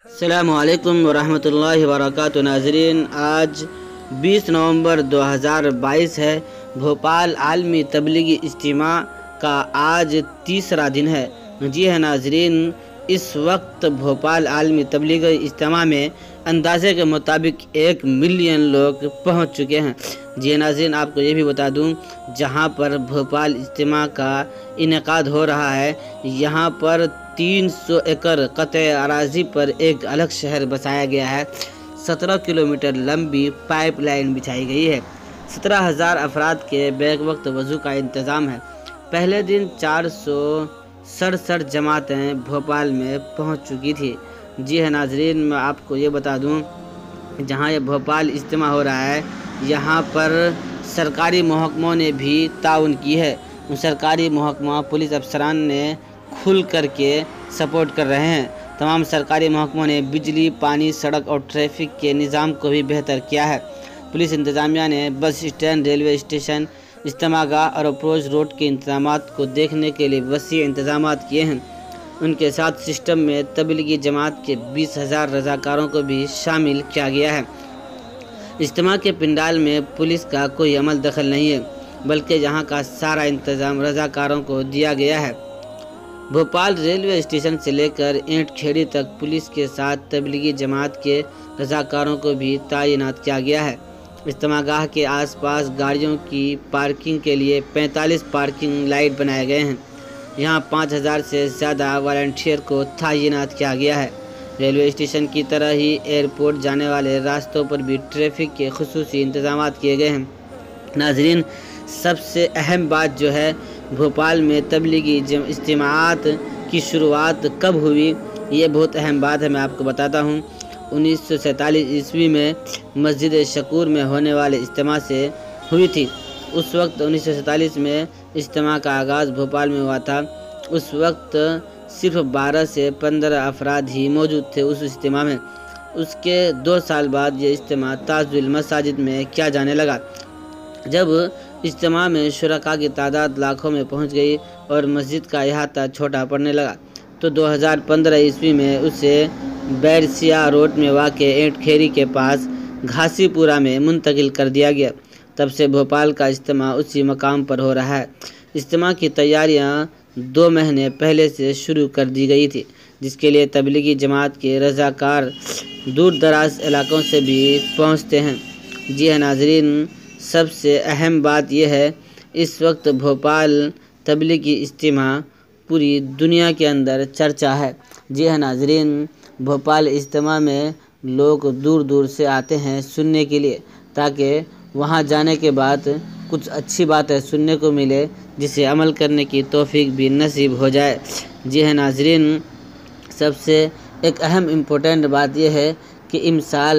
السلام علیکم ورحمۃ اللہ وبرکاتہ۔ ناظرین، آج 20 نومبر 2022 ہے۔ بھوپال عالمی تبلیغی اجتماع کا آج تیسرا دن ہے۔ جی ہے ناظرین، اس وقت بھوپال عالمی تبلیغی اجتماع میں اندازے کے مطابق 1 ملین لوگ پہنچ چکے ہیں۔ جی ناظرین، آپ کو یہ بھی بتا دوں، جہاں پر بھوپال اجتماع کا انعقاد ہو رہا ہے، یہاں پر 300 ایکڑ قطع اراضی پر ایک الگ شہر بسایا گیا ہے۔ 17 کلومیٹر لمبی پائپ لائن بچھائی گئی ہے۔ 17,000 افراد کے بیک وقت وضو کا انتظام ہے۔ پہلے دن 467 جماعتیں بھوپال میں پہنچ چکی تھی۔ جی ہے ناظرین، میں آپ کو یہ بتا دوں، جہاں یہ بھوپال اجتماع ہو رہا ہے، یہاں پر سرکاری محکموں نے بھی تعاون کی ہے۔ سرکاری محکمہ پولیس افسران نے کھل کر کے سپورٹ کر رہے ہیں۔ تمام سرکاری محکموں نے بجلی، پانی، سڑک اور ٹریفک کے نظام کو بھی بہتر کیا ہے۔ پولیس انتظامیہ نے بس اسٹینڈ، ریلوے اسٹیشن، اجتماع گاہ اور اپروچ روڈ کے انتظامات کو دیکھنے کے لیے وسیع انتظامات کیے ہیں۔ ان کے ساتھ سسٹم میں تبلیغی جماعت کے 20,000 رضاکاروں کو بھی شامل کیا گیا ہے۔ اجتماع کے پنڈال میں پولیس کا کوئی عمل دخل نہیں ہے، بلکہ یہاں کا سارا انتظام رضاکاروں کو دیا گیا ہے۔ بھوپال ریلوے اسٹیشن سے لے کر اینٹ کھیڑی تک پولیس کے ساتھ تبلیغی جماعت کے رضاکاروں کو بھی تعینات کیا گیا ہے۔ اجتماع گاہ کے آس پاس گاڑیوں کی پارکنگ کے لیے 45 پارکنگ لائٹ بنائے گئے ہیں۔ یہاں 5,000 سے زیادہ والنٹیئر کو تعینات کیا گیا ہے۔ ریلوے اسٹیشن کی طرح ہی ایئرپورٹ جانے والے راستوں پر بھی ٹریفک کے خصوصی انتظامات کیے گئے ہیں۔ ناظرین، سب سے اہم بات جو ہے، بھوپال میں تبلیغی اجتماعات کی شروعات کب ہوئی، یہ بہت اہم بات ہے، میں آپ کو بتاتا ہوں۔ 1947 عیسوی میں مسجد شکور میں ہونے والے اجتماع سے ہوئی تھی۔ اس وقت 1947 میں اجتماع کا آغاز بھوپال میں ہوا تھا۔ اس وقت صرف 12 سے 15 افراد ہی موجود تھے اس اجتماع میں۔ اس کے 2 سال بعد یہ اجتماع تاج المساجد میں کیا جانے لگا۔ جب اجتماع میں شرکاء کی تعداد لاکھوں میں پہنچ گئی اور مسجد کا احاطہ چھوٹا پڑنے لگا، تو 2015 عیسوی میں اسے بیرسیا روڈ میں واقع اینٹ کھیری کے پاس گھاسی پورہ میں منتقل کر دیا گیا۔ تب سے بھوپال کا اجتماع اسی مقام پر ہو رہا ہے۔ اجتماع کی تیاریاں 2 مہینے پہلے سے شروع کر دی گئی تھی، جس کے لیے تبلیغی جماعت کے رضاکار دور دراز علاقوں سے بھی پہنچتے ہیں۔ جی ہاں ناظرین، سب سے اہم بات یہ ہے، اس وقت بھوپال تبلیغی اجتماع پوری دنیا کے اندر چرچا ہے۔ جی ہاں ناظرین، بھوپال اجتماع میں لوگ دور دور سے آتے ہیں سننے کے لیے، تاکہ وہاں جانے کے بعد کچھ اچھی باتیں سننے کو ملے، جسے عمل کرنے کی توفیق بھی نصیب ہو جائے۔ جی ہاں ناظرین، سب سے ایک اہم امپورٹنٹ بات یہ ہے کہ امسال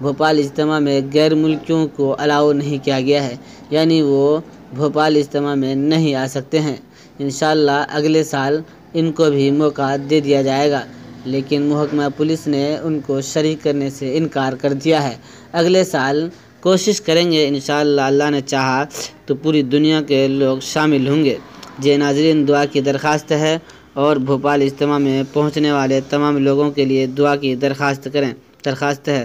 بھوپال اجتماع میں غیر ملکیوں کو الاؤ نہیں کیا گیا ہے، یعنی وہ بھوپال اجتماع میں نہیں آ سکتے ہیں۔ انشاءاللہ اگلے سال ان کو بھی موقع دے دیا جائے گا، لیکن محکمہ پولیس نے ان کو شریک کرنے سے انکار کر دیا ہے۔ اگلے سال کوشش کریں گے، انشاءاللہ اللہ نے چاہا تو پوری دنیا کے لوگ شامل ہوں گے۔ جی ناظرین، دعا کی درخواست ہے، اور بھوپال اجتماع میں پہنچنے والے تمام لوگوں کے لیے دعا کی درخواست ہے،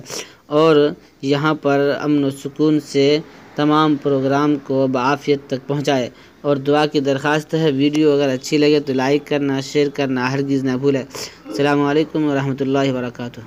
اور یہاں پر امن و سکون سے تمام پروگرام کو بعافیت تک پہنچائے، اور دعا کی درخواست ہے۔ ویڈیو اگر اچھی لگے تو لائک کرنا، شیئر کرنا ہرگز نہ بھولیں۔ السلام علیکم ورحمۃ اللہ وبرکاتہ۔